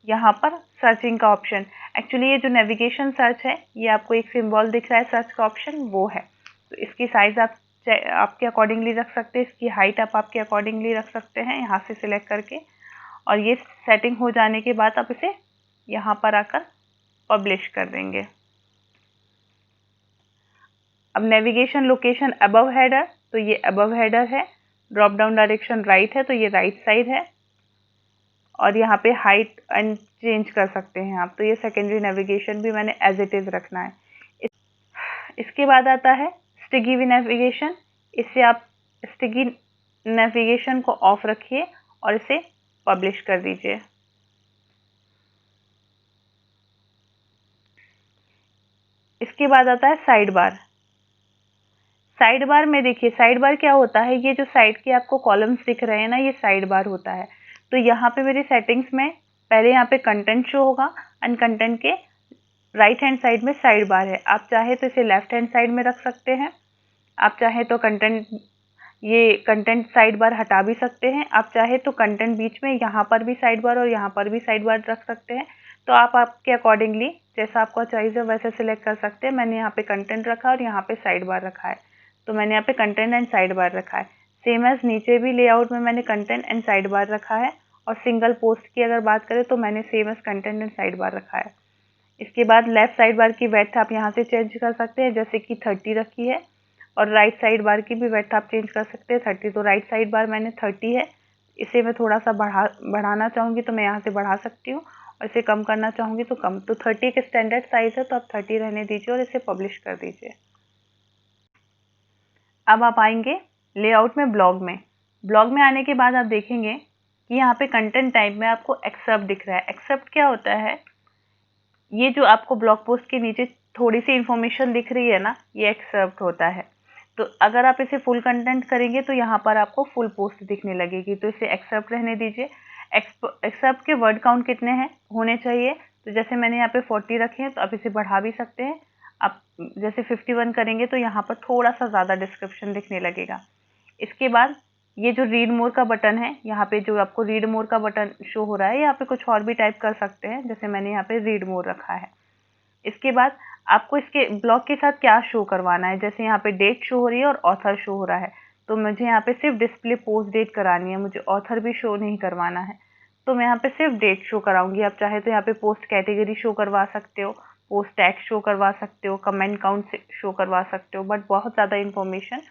यहाँ पर सर्चिंग का ऑप्शन, एक्चुअली ये जो नेविगेशन सर्च है ये आपको एक सिंबल दिख रहा है सर्च का ऑप्शन, वो है। तो इसकी साइज़ आप आपके अकॉर्डिंगली रख सकते हैं। इसकी हाइट आप आपके अकॉर्डिंगली रख सकते हैं यहाँ से सिलेक्ट करके। और ये सेटिंग हो जाने के बाद आप इसे यहाँ पर आकर पब्लिश कर देंगे। अब नेविगेशन लोकेशन अबव हेडर, तो ये अबव हेडर है। ड्रॉप डाउन डायरेक्शन राइट है, तो ये राइट साइड है। और यहाँ पे हाइट एंड चेंज कर सकते हैं आप। तो ये सेकेंडरी नेविगेशन भी मैंने एज इट इज़ रखना है। इसके बाद आता है स्टिकी नेविगेशन। इससे आप स्टिकी नेविगेशन को ऑफ रखिए और इसे पब्लिश कर दीजिए। इसके बाद आता है साइड बार। साइड बार में देखिए, साइड बार क्या होता है, ये जो साइड के आपको कॉलम्स दिख रहे हैं ना, ये साइड बार होता है। तो यहाँ पे मेरी सेटिंग्स में पहले यहाँ पे कंटेंट शो होगा एंड कंटेंट के राइट हैंड साइड में साइड बार है। आप चाहे तो इसे लेफ्ट हैंड साइड में रख सकते हैं, आप चाहे तो कंटेंट साइड बार हटा भी सकते हैं। आप चाहे तो कंटेंट बीच में यहाँ पर भी साइड बार और यहाँ पर भी साइड बार रख सकते हैं। तो आप आपके अकॉर्डिंगली जैसा आपका चॉइस है वैसे सिलेक्ट कर सकते हैं। मैंने यहाँ पे कंटेंट रखा और यहाँ पे साइड बार रखा है, तो मैंने यहाँ पे कंटेंट एंड साइड बार रखा है। सेम एज नीचे भी लेआउट में मैंने कंटेंट एंड साइड बार रखा है। और सिंगल पोस्ट की अगर बात करें तो मैंने same as content and sidebar रखा है। इसके बाद लेफ्ट साइड बार की वेड्थ आप यहाँ से चेंज कर सकते हैं, जैसे कि 30 रखी है। और राइट साइड बार की भी वेड्थ आप चेंज कर सकते हैं 30। तो राइट साइड बार मैंने 30 है, इसे मैं थोड़ा सा बढ़ाना चाहूँगी तो मैं यहाँ से बढ़ा सकती हूँ, और इसे कम करना चाहूँगी तो कम। तो 30 एक स्टैंडर्ड साइज़ है, तो आप 30 रहने दीजिए और इसे पब्लिश कर दीजिए। अब आप आएंगे लेआउट में ब्लॉग में। ब्लॉग में आने के बाद आप देखेंगे कि यहाँ पे कंटेंट टाइप में आपको एक्सेप्ट दिख रहा है। एक्सेप्ट क्या होता है, ये जो आपको ब्लॉग पोस्ट के नीचे थोड़ी सी इंफॉर्मेशन दिख रही है ना, ये एक्सेप्ट होता है। तो अगर आप इसे फुल कंटेंट करेंगे तो यहाँ पर आपको फुल पोस्ट दिखने लगेगी, तो इसे एक्सेप्ट रहने दीजिए। एक्सेप्ट के वर्ड काउंट कितने हैं होने चाहिए, तो जैसे मैंने यहाँ पे 40 रखे हैं, तो आप इसे बढ़ा भी सकते हैं। आप जैसे 51 करेंगे तो यहाँ पर थोड़ा सा ज़्यादा डिस्क्रिप्शन दिखने लगेगा। इसके बाद ये जो रीड मोर का बटन है, यहाँ पे जो आपको रीड मोर का बटन शो हो रहा है, यहाँ पे कुछ और भी टाइप कर सकते हैं, जैसे मैंने यहाँ पे रीड मोर रखा है। इसके बाद आपको इसके ब्लॉग के साथ क्या शो करवाना है, जैसे यहाँ पे डेट शो हो रही है और ऑथर शो हो रहा है, तो मुझे यहाँ पे सिर्फ डिस्प्ले पोस्ट डेट करानी है, मुझे ऑथर भी शो नहीं करवाना है। तो मैं यहाँ पे सिर्फ डेट शो कराऊंगी। आप चाहे तो यहाँ पे पोस्ट कैटेगरी शो करवा सकते हो, पोस्ट टैग शो करवा सकते हो, कमेंट काउंट शो करवा सकते हो, बट बहुत ज़्यादा इन्फॉर्मेशन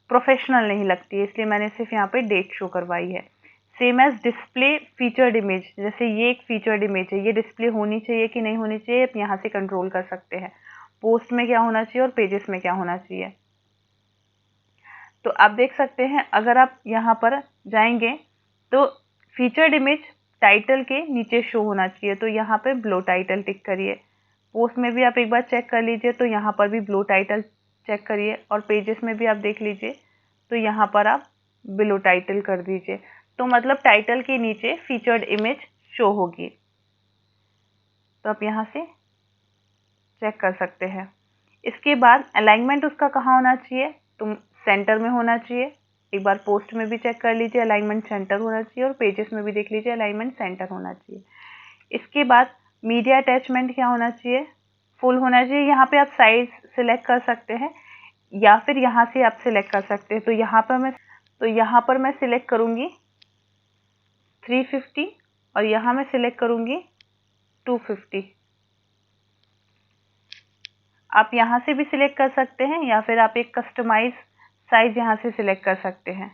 प्रोफेशनल नहीं लगती है, इसलिए मैंने सिर्फ यहाँ पे डेट शो करवाई है। Same as display featured image, जैसे ये एक फीचर्ड इमेज है, ये डिस्प्ले होनी चाहिए कि नहीं होनी चाहिए आप यहाँ से कंट्रोल कर सकते हैं। पोस्ट में क्या होना चाहिए और पेजेस में क्या होना चाहिए। तो आप देख सकते हैं, अगर आप यहाँ पर जाएंगे तो फीचर्ड इमेज टाइटल के नीचे शो होना चाहिए, तो यहाँ पे ब्लो टाइटल टिक करिए। पोस्ट में भी आप एक बार चेक कर लीजिए, तो यहाँ पर भी ब्लो टाइटल चेक करिए, और पेजेस में भी आप देख लीजिए, तो यहाँ पर आप बिलो टाइटल कर दीजिए। तो मतलब टाइटल के नीचे फीचर्ड इमेज शो होगी, तो आप यहाँ से चेक कर सकते हैं। इसके बाद अलाइनमेंट उसका कहाँ होना चाहिए, तो सेंटर में होना चाहिए। एक बार पोस्ट में भी चेक कर लीजिए, अलाइनमेंट सेंटर होना चाहिए, और पेजेस में भी देख लीजिए अलाइनमेंट सेंटर होना चाहिए। इसके बाद मीडिया अटैचमेंट क्या होना चाहिए, फुल होना चाहिए। यहाँ पे आप साइज सिलेक्ट कर सकते हैं या फिर यहाँ से आप सिलेक्ट कर सकते हैं। तो यहाँ पर मैं सिलेक्ट करूँगी 350 और यहाँ मैं सिलेक्ट करूँगी 250। आप यहाँ से भी सिलेक्ट कर सकते हैं या फिर आप एक कस्टमाइज साइज यहाँ से सिलेक्ट कर सकते हैं।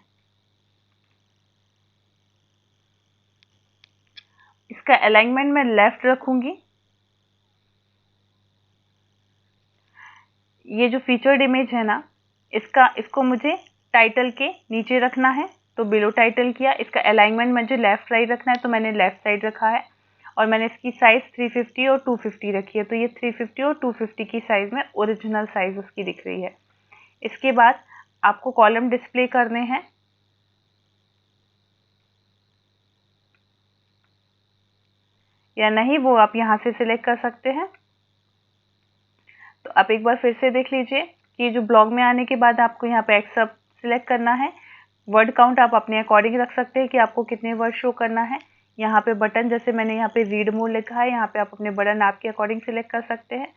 इसका अलाइनमेंट मैं लेफ्ट रखूंगी। ये जो फीचर्ड इमेज है ना, इसको मुझे टाइटल के नीचे रखना है, तो बिलो टाइटल किया। इसका अलाइनमेंट मुझे लेफ्ट साइड रखना है, तो मैंने लेफ्ट साइड रखा है। और मैंने इसकी साइज 350 और 250 रखी है, तो ये 350 और 250 की साइज में ओरिजिनल साइज उसकी दिख रही है। इसके बाद आपको कॉलम डिस्प्ले करने हैं। या नहीं, वो आप यहाँ से सिलेक्ट कर सकते हैं। तो आप एक बार फिर से देख लीजिए कि जो ब्लॉग में आने के बाद आपको यहाँ पे एक्सेप्ट सिलेक्ट करना है। वर्ड काउंट आप अपने अकॉर्डिंग रख सकते हैं कि आपको कितने वर्ड शो करना है। यहाँ पे बटन, जैसे मैंने यहाँ पे रीड मोर लिखा है, यहाँ पे आप अपने बटन आपके अकॉर्डिंग सिलेक्ट कर सकते हैं।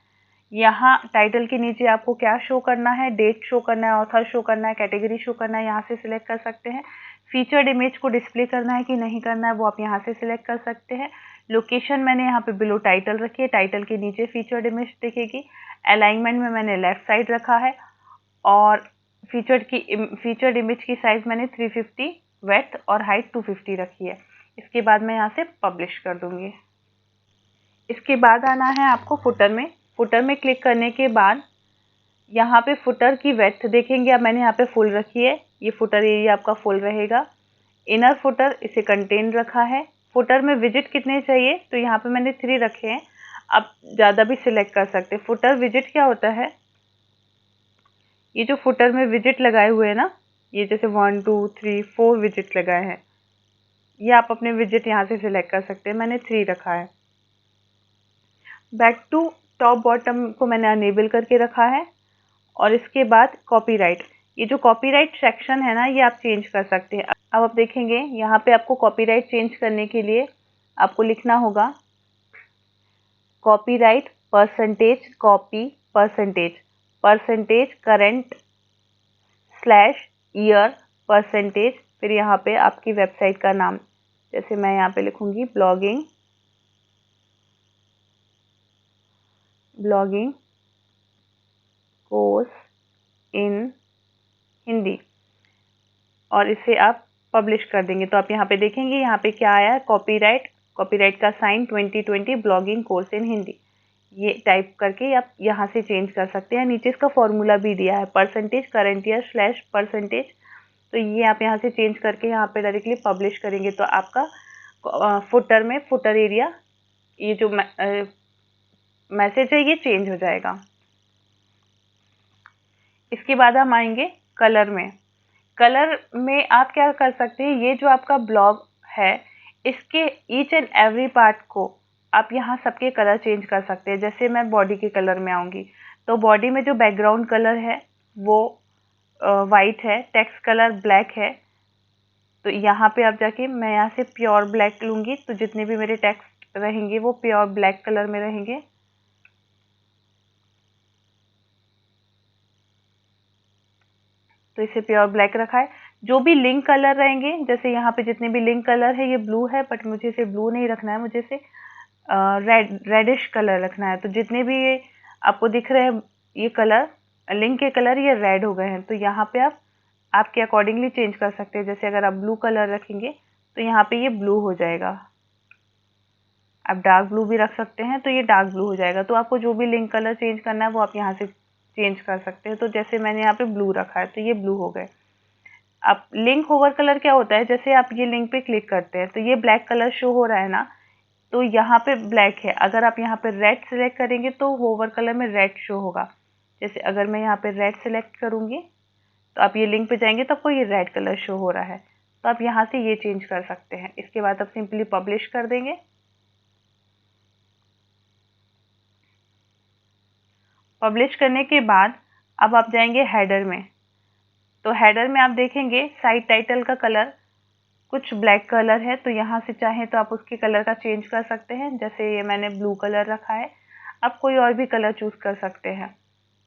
यहाँ टाइटल के नीचे आपको क्या शो करना है, डेट शो करना है, ऑथर शो करना है, कैटेगरी शो करना है, यहाँ से सिलेक्ट कर सकते हैं। फीचर्ड इमेज को डिस्प्ले करना है कि नहीं करना है, वो आप यहाँ से सिलेक्ट कर सकते हैं। लोकेशन मैंने यहाँ पे बिलो टाइटल रखी है, टाइटल के नीचे फीचर्ड इमेज दिखेगी। अलाइनमेंट में मैंने लेफ्ट साइड रखा है, और फीचर्ड इमेज की साइज मैंने 350, विड्थ और हाइट 250 रखी है। इसके बाद मैं यहाँ से पब्लिश कर दूंगी। इसके बाद आना है आपको फुटर में। फुटर में क्लिक करने के बाद यहाँ पे फुटर की विड्थ देखेंगे। अब मैंने यहाँ पे फुल रखी है, ये फुटर एरिया आपका फुल रहेगा। इनर फुटर, इसे कंटेन रखा है। फुटर में विजिट कितने चाहिए, तो यहाँ पे मैंने 3 रखे हैं। आप ज़्यादा भी सिलेक्ट कर सकते हैं। फुटर विजिट क्या होता है, ये जो फुटर में विजिट लगाए हुए हैं ना, ये जैसे 1 2 3 4 विजिट लगाए हैं, ये आप अपने विजिट यहाँ से सिलेक्ट कर सकते हैं। मैंने 3 रखा है। बैक टू टॉप बॉटम को मैंने अनेबल करके रखा है। और इसके बाद कॉपीराइट, ये जो कॉपीराइट सेक्शन है ना, ये आप चेंज कर सकते हैं। अब आप देखेंगे यहाँ पे आपको कॉपीराइट चेंज करने के लिए आपको लिखना होगा copyright percentage copy percentage current slash year percentage, फिर यहाँ पे आपकी वेबसाइट का नाम, जैसे मैं यहाँ पे लिखूंगी ब्लॉगिंग कोर्स इन हिंदी, और इसे आप पब्लिश कर देंगे। तो आप यहाँ पे देखेंगे यहाँ पे क्या आया है, कॉपीराइट का sign 2020 blogging course in Hindi, ये टाइप करके आप यहाँ से चेंज कर सकते हैं। नीचे इसका फॉर्मूला भी दिया है percentage current year slash percentage, तो ये आप यहाँ से चेंज करके यहाँ पे डायरेक्टली पब्लिश करेंगे तो आपका फुटर में फुटर एरिया, ये जो मैसेज है, ये चेंज हो जाएगा। इसके बाद हम आएंगे कलर में। कलर में आप क्या कर सकते हैं, ये जो आपका ब्लॉग है, इसके ईच एंड एवरी पार्ट को आप यहाँ सबके कलर चेंज कर सकते हैं। जैसे मैं बॉडी के कलर में आऊँगी, तो बॉडी में जो बैकग्राउंड कलर है वो वाइट है, टेक्स्ट कलर ब्लैक है। तो यहाँ पे आप जाके, मैं यहाँ से प्योर ब्लैक लूँगी, तो जितने भी मेरे टेक्स्ट रहेंगे वो प्योर ब्लैक कलर में रहेंगे। तो इसे प्योर ब्लैक रखा है। जो भी लिंक कलर रहेंगे, जैसे यहाँ पे जितने भी लिंक कलर है, ये ब्लू है, बट मुझे इसे ब्लू नहीं रखना है, मुझे इसे रेडिश कलर रखना है। तो जितने भी ये आपको दिख रहे हैं ये कलर, लिंक के कलर, ये रेड हो गए हैं। तो यहाँ पे आप आपके अकॉर्डिंगली चेंज कर सकते हैं। जैसे अगर आप ब्लू कलर रखेंगे तो यहाँ पे ये ब्लू हो जाएगा। आप डार्क ब्लू भी रख सकते हैं, तो ये डार्क ब्लू हो जाएगा। तो आपको जो भी लिंक कलर चेंज करना है वो आप यहाँ से चेंज कर सकते हैं। तो जैसे मैंने यहाँ पे ब्लू रखा है, तो ये ब्लू हो गए। अब लिंक होवर कलर क्या होता है, जैसे आप ये लिंक पे क्लिक करते हैं तो ये ब्लैक कलर शो हो रहा है ना, तो यहाँ पे ब्लैक है। अगर आप यहाँ पे रेड सेलेक्ट करेंगे तो होवर कलर में रेड शो होगा। जैसे अगर मैं यहाँ पे रेड सेलेक्ट करूँगी तो आप ये लिंक पे जाएंगे तो आपको ये रेड कलर शो हो रहा है। तो आप यहाँ से ये चेंज कर सकते हैं। इसके बाद आप सिंपली पब्लिश कर देंगे। पब्लिश करने के बाद अब आप जाएंगे हेडर में। तो हेडर में आप देखेंगे साइट टाइटल का कलर कुछ ब्लैक कलर है, तो यहाँ से चाहें तो आप उसके कलर का चेंज कर सकते हैं। जैसे ये मैंने ब्लू कलर रखा है, आप कोई और भी कलर चूज़ कर सकते हैं।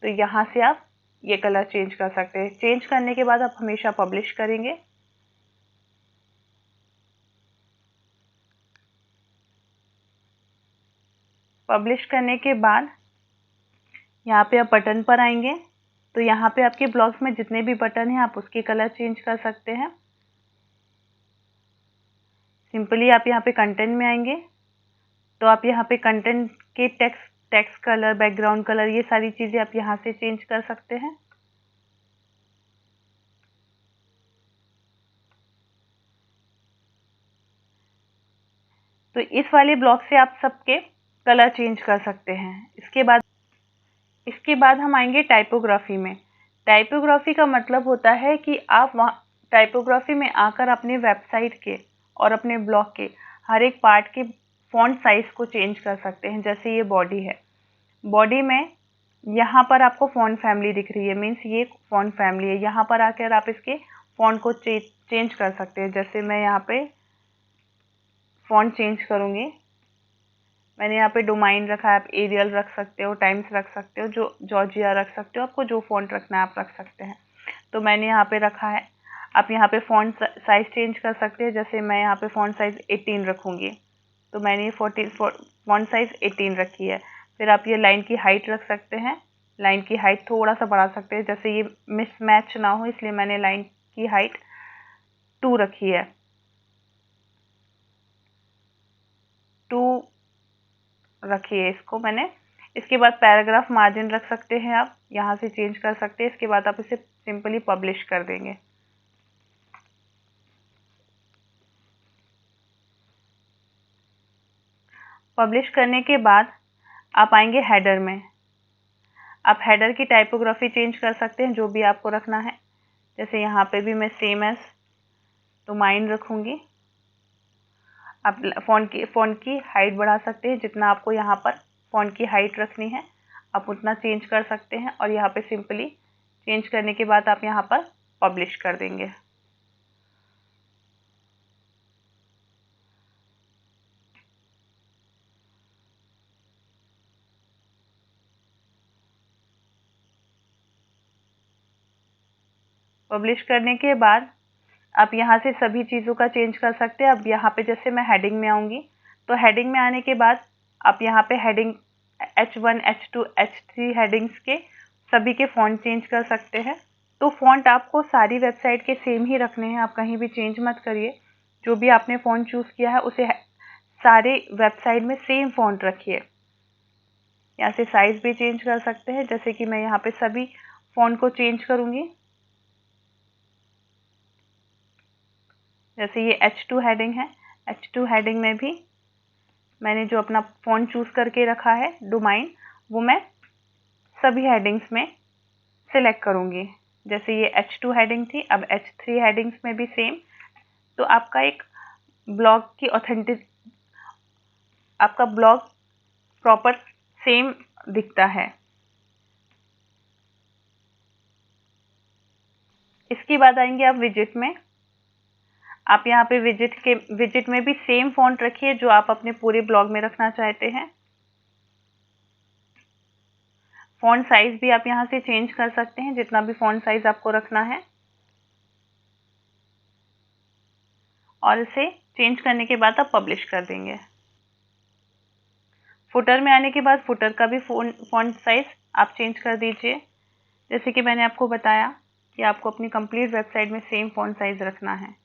तो यहाँ से आप ये कलर चेंज कर सकते हैं। चेंज करने के बाद आप हमेशा पब्लिश करेंगे। पब्लिश करने के बाद यहाँ पे आप बटन पर आएंगे, तो यहाँ पे आपके ब्लॉग्स में जितने भी बटन हैं आप उसके कलर चेंज कर सकते हैं। सिंपली आप यहाँ पे कंटेंट में आएंगे, तो आप यहाँ पे कंटेंट के टेक्स्ट कलर, बैकग्राउंड कलर, ये सारी चीज़ें आप यहाँ से चेंज कर सकते हैं। तो इस वाले ब्लॉक से आप सबके कलर चेंज कर सकते हैं। इसके बाद हम आएंगे टाइपोग्राफी में। टाइपोग्राफी का मतलब होता है कि आप वहाँ टाइपोग्राफी में आकर अपने वेबसाइट के और अपने ब्लॉग के हर एक पार्ट के फॉन्ट साइज को चेंज कर सकते हैं। जैसे ये बॉडी है, बॉडी में यहाँ पर आपको फॉन्ट फैमिली दिख रही है, मीन्स ये फॉन्ट फैमिली है। यहाँ पर आकर आप इसके फॉन्ट को चेंज कर सकते हैं। जैसे मैं यहाँ पे फॉन्ट चेंज करूँगी, मैंने यहाँ पे डोमाइन रखा है, आप एरियल रख सकते हो, टाइम्स रख सकते हो, जो जॉर्जिया रख सकते हो, आपको जो फॉन्ट रखना है आप रख सकते हैं। तो मैंने यहाँ पे रखा है। आप यहाँ पे फॉन्ट साइज़ चेंज कर सकते हैं। जैसे मैं यहाँ पे फॉन्ट साइज़ 18 रखूँगी, तो मैंने ये फॉन्ट साइज़ 18 रखी है। फिर आप ये लाइन की हाइट रख सकते हैं, लाइन की हाइट थोड़ा सा बढ़ा सकते हैं। जैसे ये मिसमैच ना हो इसलिए मैंने लाइन की हाइट 2 रखी है, 2 रखिए इसको मैंने। इसके बाद पैराग्राफ मार्जिन रख सकते हैं, आप यहाँ से चेंज कर सकते हैं। इसके बाद आप इसे सिंपली पब्लिश कर देंगे। पब्लिश करने के बाद आप आएंगे हेडर में। आप हेडर की टाइपोग्राफी चेंज कर सकते हैं, जो भी आपको रखना है। जैसे यहाँ पे भी मैं सेम एज डोमाइन रखूँगी। आप फ़ॉन्ट की हाइट बढ़ा सकते हैं, जितना आपको यहाँ पर फ़ॉन्ट की हाइट रखनी है आप उतना चेंज कर सकते हैं। और यहाँ पे सिंपली चेंज करने के बाद आप यहाँ पर पब्लिश कर देंगे। पब्लिश करने के बाद आप यहाँ से सभी चीज़ों का चेंज कर सकते हैं। अब यहाँ पे जैसे मैं हेडिंग में आऊँगी, तो हेडिंग में आने के बाद आप यहाँ पे heading H1, H2, H3 headings के सभी के फ़ॉन्ट चेंज कर सकते हैं। तो फ़ॉन्ट आपको सारी वेबसाइट के सेम ही रखने हैं, आप कहीं भी चेंज मत करिए। जो भी आपने फ़ॉन्ट चूज़ किया है उसे सारे वेबसाइट में सेम फ़ॉन्ट रखिए। यहाँ से साइज़ भी चेंज कर सकते हैं। जैसे कि मैं यहाँ पे सभी फ़ॉन्ट को चेंज करूँगी। जैसे ये H2 हेडिंग है, H2 हेडिंग में भी मैंने जो अपना फ़ॉन्ट चूज़ करके रखा है डोमाइन, वो मैं सभी हेडिंग्स में सिलेक्ट करूँगी। जैसे ये H2 हेडिंग थी, अब H3 हेडिंग्स में भी सेम। तो आपका एक ब्लॉग की आपका ब्लॉग प्रॉपर सेम दिखता है। इसके बाद आएंगे आप विजिट में। आप यहाँ पे विजिट में भी सेम फ़ॉन्ट रखिए जो आप अपने पूरे ब्लॉग में रखना चाहते हैं। फ़ॉन्ट साइज़ भी आप यहाँ से चेंज कर सकते हैं, जितना भी फ़ॉन्ट साइज़ आपको रखना है। और इसे चेंज करने के बाद आप पब्लिश कर देंगे। फुटर में आने के बाद फुटर का भी फ़ॉन्ट साइज़ आप चेंज कर दीजिए। जैसे कि मैंने आपको बताया कि आपको अपनी कंप्लीट वेबसाइट में सेम फ़ॉन्ट साइज़ रखना है,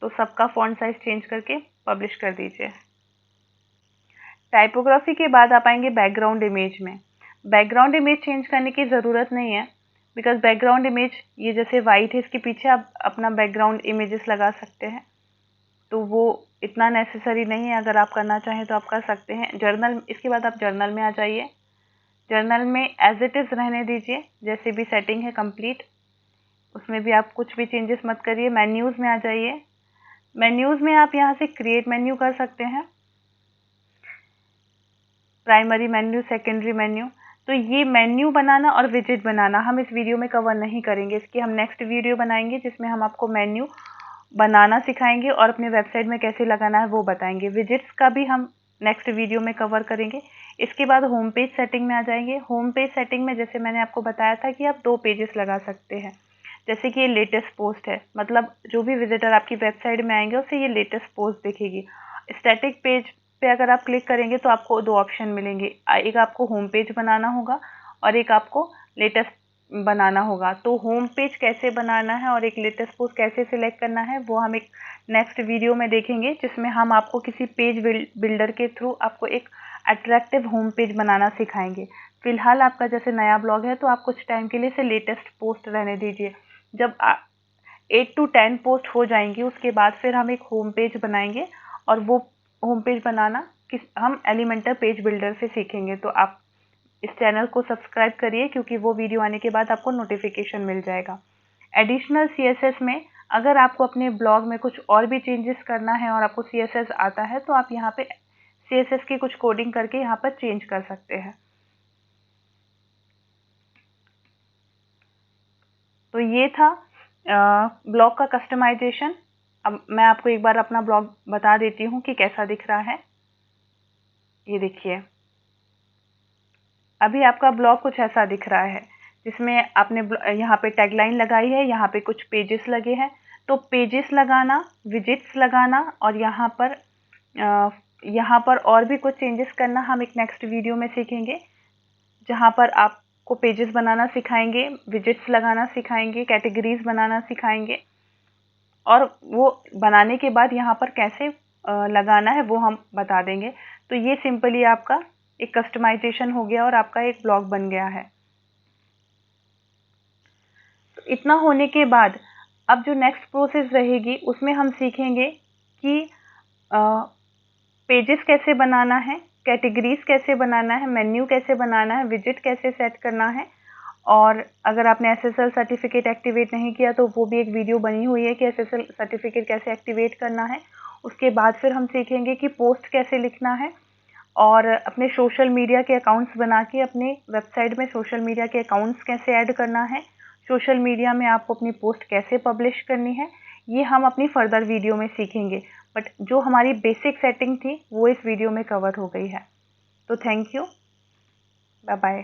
तो सबका फ़ॉन्ट साइज़ चेंज करके पब्लिश कर दीजिए। टाइपोग्राफी के बाद आप आएंगे बैकग्राउंड इमेज में। बैकग्राउंड इमेज चेंज करने की ज़रूरत नहीं है, बिकॉज बैकग्राउंड इमेज ये जैसे वाइट है, इसके पीछे आप अपना बैकग्राउंड इमेजेस लगा सकते हैं, तो वो इतना नेसेसरी नहीं है। अगर आप करना चाहें तो आप कर सकते हैं। जर्नल, इसके बाद आप जर्नल में आ जाइए। जर्नल में एज इट इज़ रहने दीजिए, जैसे भी सेटिंग है कंप्लीट, उसमें भी आप कुछ भी चेंजेस मत करिए। मेन्यूज़ में आ जाइए। मेन्यूज़ में आप यहाँ से क्रिएट मेन्यू कर सकते हैं, प्राइमरी मेन्यू, सेकेंडरी मेन्यू। तो ये मेन्यू बनाना और विजिट बनाना हम इस वीडियो में कवर नहीं करेंगे, इसकी हम नेक्स्ट वीडियो बनाएंगे जिसमें हम आपको मेन्यू बनाना सिखाएंगे और अपने वेबसाइट में कैसे लगाना है वो बताएंगे। विजिट्स का भी हम नेक्स्ट वीडियो में कवर करेंगे। इसके बाद होम पेज सेटिंग में आ जाएंगे। होम पेज सेटिंग में जैसे मैंने आपको बताया था कि आप 2 पेजेस लगा सकते हैं। जैसे कि ये लेटेस्ट पोस्ट है, मतलब जो भी विजिटर आपकी वेबसाइट में आएंगे उसे ये लेटेस्ट पोस्ट दिखेगी। स्टैटिक पेज पे अगर आप क्लिक करेंगे तो आपको 2 ऑप्शन मिलेंगे, एक आपको होम पेज बनाना होगा और एक आपको लेटेस्ट बनाना होगा। तो होम पेज कैसे बनाना है और एक लेटेस्ट पोस्ट कैसे सिलेक्ट करना है वो हम एक नेक्स्ट वीडियो में देखेंगे, जिसमें हम आपको किसी पेज बिल्डर के थ्रू आपको एक अट्रैक्टिव होम पेज बनाना सिखाएंगे। फिलहाल आपका जैसे नया ब्लॉग है तो आप कुछ टाइम के लिए इसे लेटेस्ट पोस्ट रहने दीजिए। जब 8 to 10 पोस्ट हो जाएंगी उसके बाद फिर हम एक होम पेज बनाएंगे और वो होम पेज बनाना हम एलिमेंटर पेज बिल्डर से सीखेंगे। तो आप इस चैनल को सब्सक्राइब करिए क्योंकि वो वीडियो आने के बाद आपको नोटिफिकेशन मिल जाएगा। एडिशनल CSS में अगर आपको अपने ब्लॉग में कुछ और भी चेंजेस करना है और आपको CSS आता है तो आप यहाँ पे CSS की कुछ कोडिंग करके यहाँ पर चेंज कर सकते हैं। तो ये था ब्लॉग का कस्टमाइजेशन। अब मैं आपको एक बार अपना ब्लॉग बता देती हूँ कि कैसा दिख रहा है। ये देखिए, अभी आपका ब्लॉग कुछ ऐसा दिख रहा है जिसमें आपने यहाँ पे टैगलाइन लगाई है, यहाँ पे कुछ पेजेस लगे हैं। तो पेजेस लगाना, विजिट्स लगाना और यहाँ पर और भी कुछ चेंजेस करना हम एक नेक्स्ट वीडियो में सीखेंगे, जहाँ पर आपको पेजेस बनाना सिखाएंगे, विजिट्स लगाना सिखाएंगे, कैटेगरीज बनाना सिखाएंगे और वो बनाने के बाद यहाँ पर कैसे लगाना है वो हम बता देंगे। तो ये सिंपली आपका एक कस्टमाइजेशन हो गया और आपका एक ब्लॉग बन गया है। तो इतना होने के बाद अब जो नेक्स्ट प्रोसेस रहेगी उसमें हम सीखेंगे कि पेजेस कैसे बनाना है, कैटेगरीज कैसे बनाना है, मेन्यू कैसे बनाना है, विजिट कैसे सेट करना है। और अगर आपने SSL सर्टिफिकेट एक्टिवेट नहीं किया तो वो भी एक वीडियो बनी हुई है कि SSL सर्टिफिकेट कैसे एक्टिवेट करना है। उसके बाद फिर हम सीखेंगे कि पोस्ट कैसे लिखना है और अपने सोशल मीडिया के अकाउंट्स बना के अपने वेबसाइट में सोशल मीडिया के अकाउंट्स कैसे ऐड करना है, सोशल मीडिया में आपको अपनी पोस्ट कैसे पब्लिश करनी है, ये हम अपनी फर्दर वीडियो में सीखेंगे। बट जो हमारी बेसिक सेटिंग थी वो इस वीडियो में कवर हो गई है। तो थैंक यू, बाय बाय।